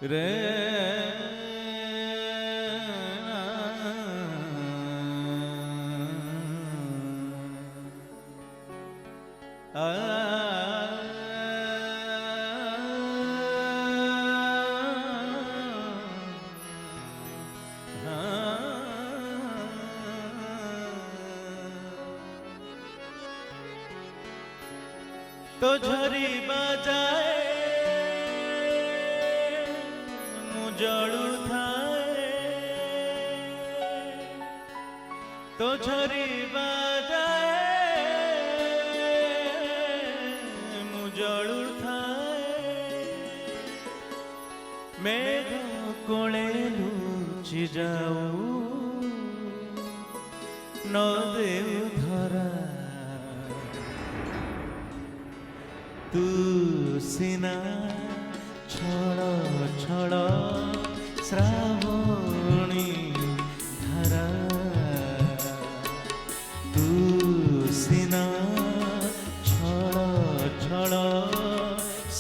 रे तो झरी बजाए मुजड़ू थाए तो झरी बजाए मुजड़ू थाए मेघ कोले लुचि जाऊ न देऊ धरा तू सिना छड़ छड़ श्रावणी धारा तू सिना छड़ छड़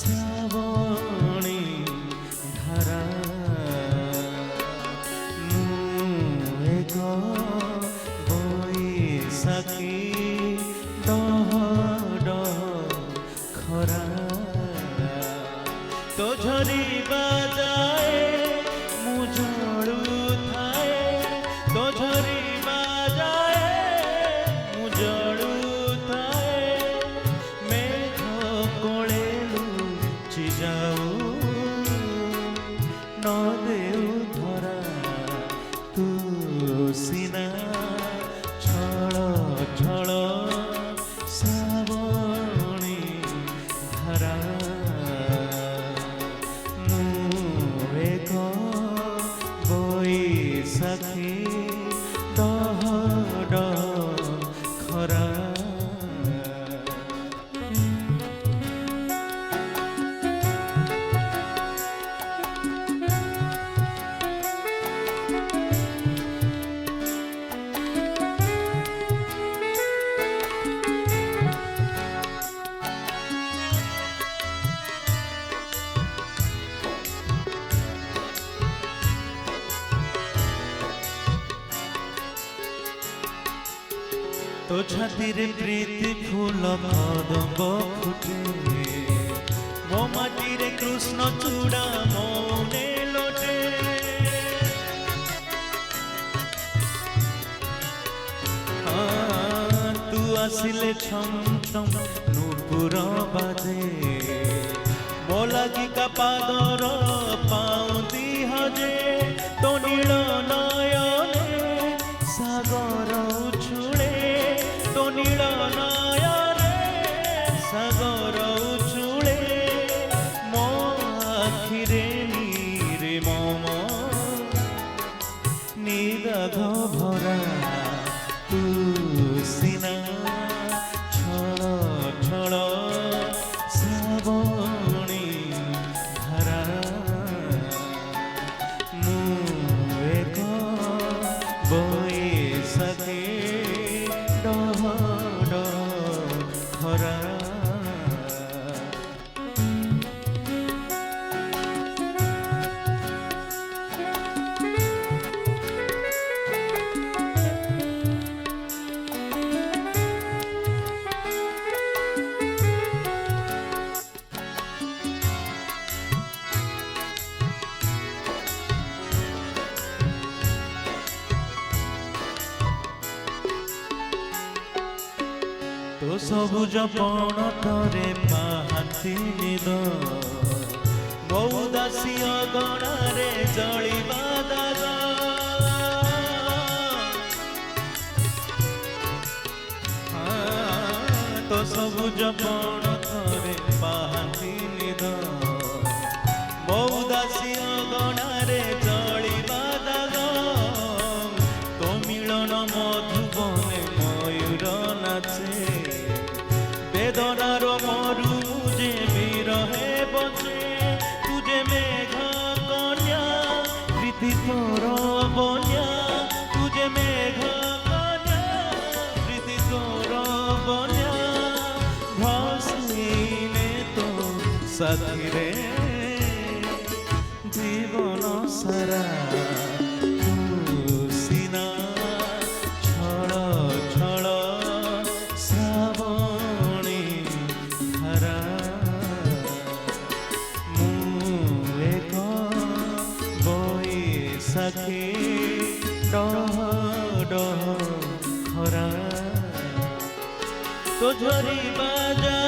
श्रावणी धारा एक बैसाखी डह खरा तो झरी बजाए मुजड़ू थाए तो झरी बजाए मुजड़ू थाए मेघ कोले लुचि जाऊ न देऊ धरा तू सिना छड़ छड़ सखी डह खरा तो छाती रे प्रीति फूल कदम्ब फुटे मो माटी रे कृष्ण चूड़ा मौने लोटे तू आसिले छम छम नूपुर बाजे मो लगी का पादर पाउती हजे तो नील नयने सागर उछुले तो नील नयने सागर उछुले मो आखिरे नीरे मम निदाघ भरा तू सिना छड़ छड़ श्रावणी धारा मु एक बैसाखी डह खरा तो सबुज पणतरे पाहाती निद बहुदासी अगणारे जलिबा दाग तो सबुज पणतरे पाहाती निद बहुदासी अगणारे जलिबा दाग तो मिलन मधुबने मयूर नाचे वेदनारो मरु मुझे विरहे बचे तुझे मेघ कन्या प्रीति तोर बन्या तुझे मेघ कन्या प्रीति तोर बन्या भसने तो साथी रे ସାରା ସିନା ଛଳ ଛଳ ଶ୍ରାବଣୀ ଧାରା ମୁଁ ଏକ ବୈଶାଖୀ ଡହ ଡହ ଖରା तो झरी बाजा